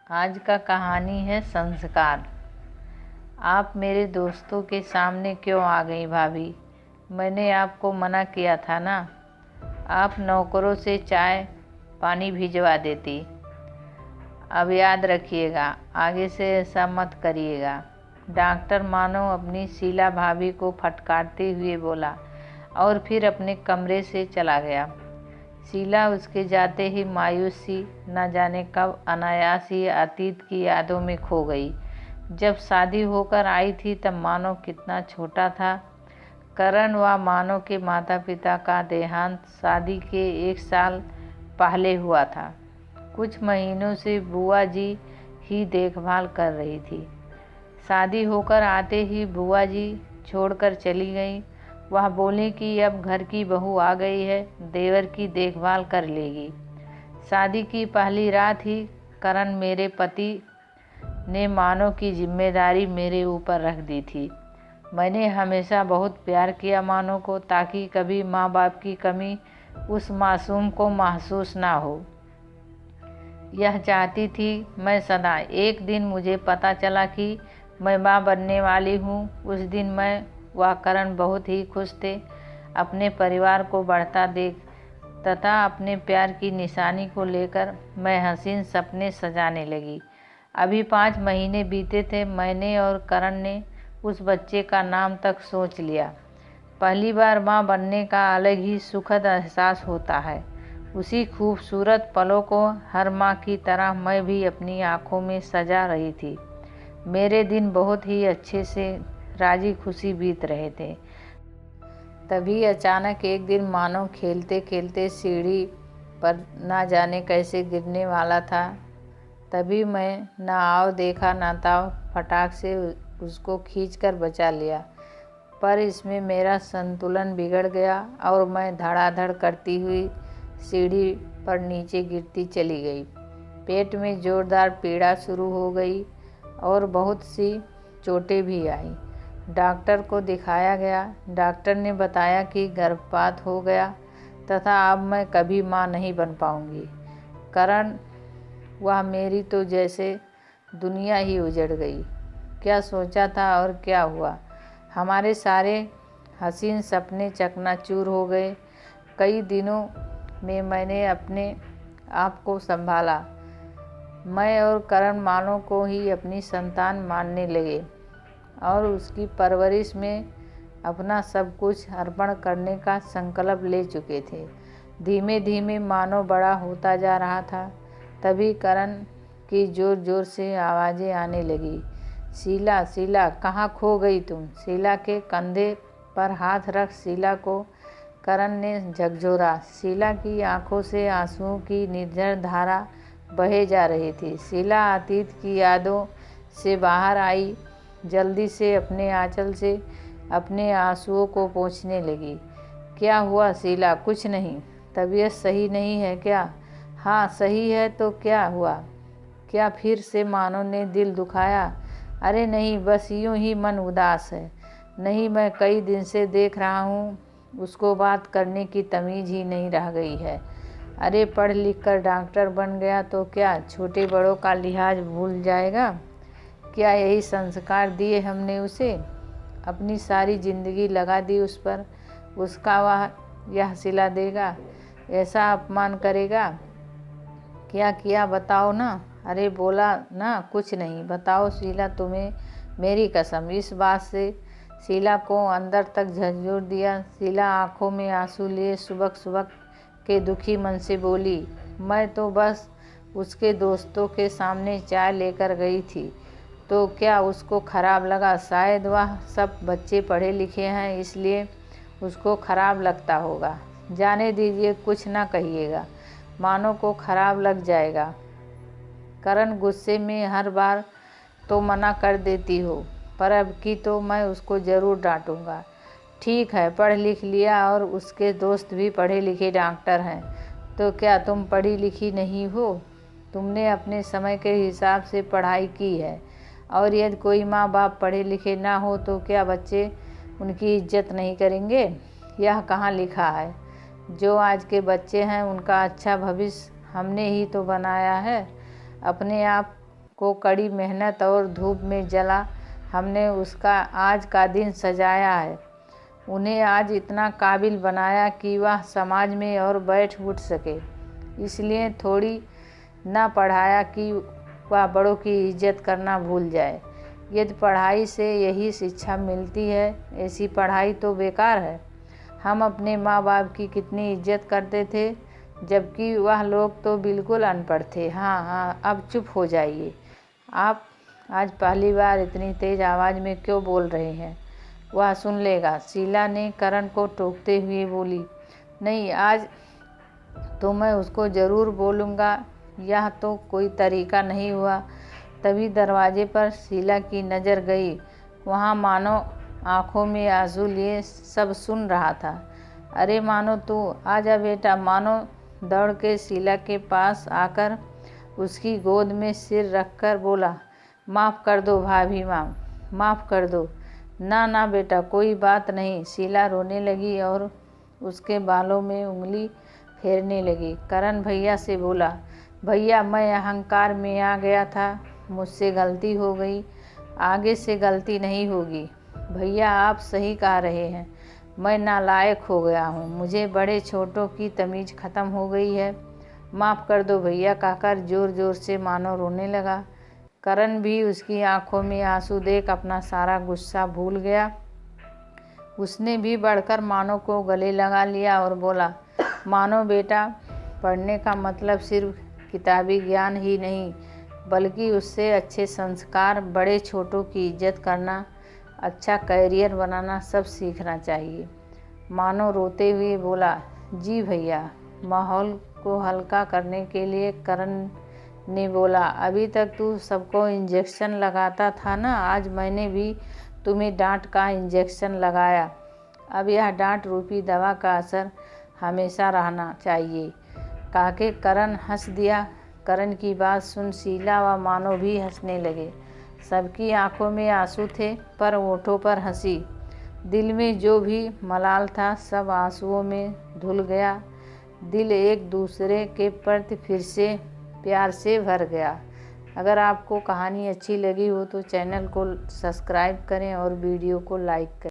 आज का कहानी है संस्कार। आप मेरे दोस्तों के सामने क्यों आ गई भाभी? मैंने आपको मना किया था ना। आप नौकरों से चाय पानी भिजवा देती। अब याद रखिएगा, आगे से ऐसा मत करिएगा। डॉक्टर मानो अपनी शीला भाभी को फटकारते हुए बोला और फिर अपने कमरे से चला गया। शीला उसके जाते ही मायूस सी न जाने कब अनायास ही अतीत की यादों में खो गई। जब शादी होकर आई थी तब मानो कितना छोटा था। करण व मानो के माता पिता का देहांत शादी के 1 साल पहले हुआ था। कुछ महीनों से बुआ जी ही देखभाल कर रही थी। शादी होकर आते ही बुआ जी छोड़कर चली गई। वह बोली कि अब घर की बहू आ गई है, देवर की देखभाल कर लेगी। शादी की पहली रात ही करण मेरे पति ने मानो की जिम्मेदारी मेरे ऊपर रख दी थी। मैंने हमेशा बहुत प्यार किया मानो को, ताकि कभी माँ बाप की कमी उस मासूम को महसूस ना हो। यह चाहती थी मैं सदा। एक दिन मुझे पता चला कि मैं माँ बनने वाली हूँ। उस दिन मैं व करण बहुत ही खुश थे। अपने परिवार को बढ़ता देख तथा अपने प्यार की निशानी को लेकर मैं हसीन सपने सजाने लगी। अभी 5 महीने बीते थे। मैंने और करण ने उस बच्चे का नाम तक सोच लिया। पहली बार माँ बनने का अलग ही सुखद एहसास होता है। उसी खूबसूरत पलों को हर माँ की तरह मैं भी अपनी आँखों में सजा रही थी। मेरे दिन बहुत ही अच्छे से राजी खुशी बीत रहे थे। तभी अचानक एक दिन मानो खेलते खेलते सीढ़ी पर ना जाने कैसे गिरने वाला था। तभी मैं ना आओ देखा ना ताओ फटाक से उसको खींचकर बचा लिया। पर इसमें मेरा संतुलन बिगड़ गया और मैं धड़ाधड़ करती हुई सीढ़ी पर नीचे गिरती चली गई। पेट में जोरदार पीड़ा शुरू हो गई और बहुत सी चोटें भी आई। डॉक्टर को दिखाया गया। डॉक्टर ने बताया कि गर्भपात हो गया तथा अब मैं कभी मां नहीं बन पाऊंगी। करण वह मेरी तो जैसे दुनिया ही उजड़ गई। क्या सोचा था और क्या हुआ। हमारे सारे हसीन सपने चकनाचूर हो गए। कई दिनों में मैंने अपने आप को संभाला। मैं और करण मानो को ही अपनी संतान मानने लगे और उसकी परवरिश में अपना सब कुछ अर्पण करने का संकल्प ले चुके थे। धीमे धीमे मानो बड़ा होता जा रहा था। तभी करण की जोर जोर से आवाज़ें आने लगी। शीला, शीला, कहाँ खो गई तुम? शीला के कंधे पर हाथ रख शीला को करण ने झकझोरा। शीला की आंखों से आंसुओं की निर्झर धारा बहे जा रही थी। शीला अतीत की यादों से बाहर आई। जल्दी से अपने आंचल से अपने आंसुओं को पोंछने लगी। क्या हुआ शीला? कुछ नहीं। तबीयत सही नहीं है क्या? हाँ सही है तो क्या हुआ? क्या फिर से मानो ने दिल दुखाया? अरे नहीं, बस यूं ही मन उदास है। नहीं, मैं कई दिन से देख रहा हूँ उसको बात करने की तमीज़ ही नहीं रह गई है। अरे पढ़ लिख कर डॉक्टर बन गया तो क्या छोटे बड़ों का लिहाज भूल जाएगा? क्या यही संस्कार दिए हमने उसे? अपनी सारी ज़िंदगी लगा दी उस पर। उसका वह यह सिला देगा, ऐसा अपमान करेगा? क्या किया बताओ ना। अरे बोला ना कुछ नहीं। बताओ शीला, तुम्हें मेरी कसम। इस बात से शीला को अंदर तक झंझोर दिया। शीला आंखों में आंसू लिए सुबक सुबक के दुखी मन से बोली, मैं तो बस उसके दोस्तों के सामने चाय लेकर गई थी तो क्या उसको खराब लगा? शायद वह सब बच्चे पढ़े लिखे हैं इसलिए उसको खराब लगता होगा। जाने दीजिए, कुछ ना कहिएगा, मानो को खराब लग जाएगा। करण गुस्से में हर बार तो मना कर देती हो, पर अब की तो मैं उसको ज़रूर डांटूंगा। ठीक है, पढ़ लिख लिया और उसके दोस्त भी पढ़े लिखे डॉक्टर हैं, तो क्या तुम पढ़ी लिखी नहीं हो? तुमने अपने समय के हिसाब से पढ़ाई की है और यदि कोई माँ बाप पढ़े लिखे ना हो तो क्या बच्चे उनकी इज्जत नहीं करेंगे? यह कहाँ लिखा है? जो आज के बच्चे हैं उनका अच्छा भविष्य हमने ही तो बनाया है। अपने आप को कड़ी मेहनत और धूप में जला हमने उसका आज का दिन सजाया है। उन्हें आज इतना काबिल बनाया कि वह समाज में और बैठ उठ सके। इसलिए थोड़ी ना पढ़ाया कि वह बड़ों की इज्जत करना भूल जाए। यदि पढ़ाई से यही शिक्षा मिलती है, ऐसी पढ़ाई तो बेकार है। हम अपने माँ बाप की कितनी इज्जत करते थे, जबकि वह लोग तो बिल्कुल अनपढ़ थे। हाँ, अब चुप हो जाइए। आप आज पहली बार इतनी तेज़ आवाज़ में क्यों बोल रहे हैं? वह सुन लेगा। शीला ने करण को टोकते हुए बोली। नहीं, आज तो मैं उसको ज़रूर बोलूँगा। यह तो कोई तरीका नहीं हुआ। तभी दरवाजे पर शीला की नज़र गई। वहाँ मानो आँखों में आंसू लिए सब सुन रहा था। अरे मानो, तू आजा बेटा। मानो दौड़ के शीला के पास आकर उसकी गोद में सिर रखकर बोला, माफ़ कर दो भाभी, माफ़ कर दो। ना बेटा, कोई बात नहीं। शीला रोने लगी और उसके बालों में उंगली फेरने लगी। करण भैया से बोला, भैया मैं अहंकार में आ गया था, मुझसे गलती हो गई, आगे से गलती नहीं होगी। भैया आप सही कह रहे हैं, मैं नालायक हो गया हूँ, मुझे बड़े छोटों की तमीज़ ख़त्म हो गई है, माफ़ कर दो भैया कहकर ज़ोर ज़ोर से मानो रोने लगा। करण भी उसकी आंखों में आंसू देख अपना सारा गुस्सा भूल गया। उसने भी बढ़कर मानो को गले लगा लिया और बोला, मानो बेटा, पढ़ने का मतलब सिर्फ किताबी ज्ञान ही नहीं, बल्कि उससे अच्छे संस्कार, बड़े छोटों की इज्जत करना, अच्छा कैरियर बनाना सब सीखना चाहिए। मानो रोते हुए बोला, जी भैया। माहौल को हल्का करने के लिए करण ने बोला, अभी तक तू सबको इंजेक्शन लगाता था ना, आज मैंने भी तुम्हें डांट का इंजेक्शन लगाया। अब यह डांट रूपी दवा का असर हमेशा रहना चाहिए। कहके करण हंस दिया। करण की बात सुन शीला व मानो भी हंसने लगे। सबकी आंखों में आंसू थे पर होठों पर हंसी। दिल में जो भी मलाल था सब आंसुओं में धुल गया। दिल एक दूसरे के प्रति फिर से प्यार से भर गया। अगर आपको कहानी अच्छी लगी हो तो चैनल को सब्सक्राइब करें और वीडियो को लाइक करें।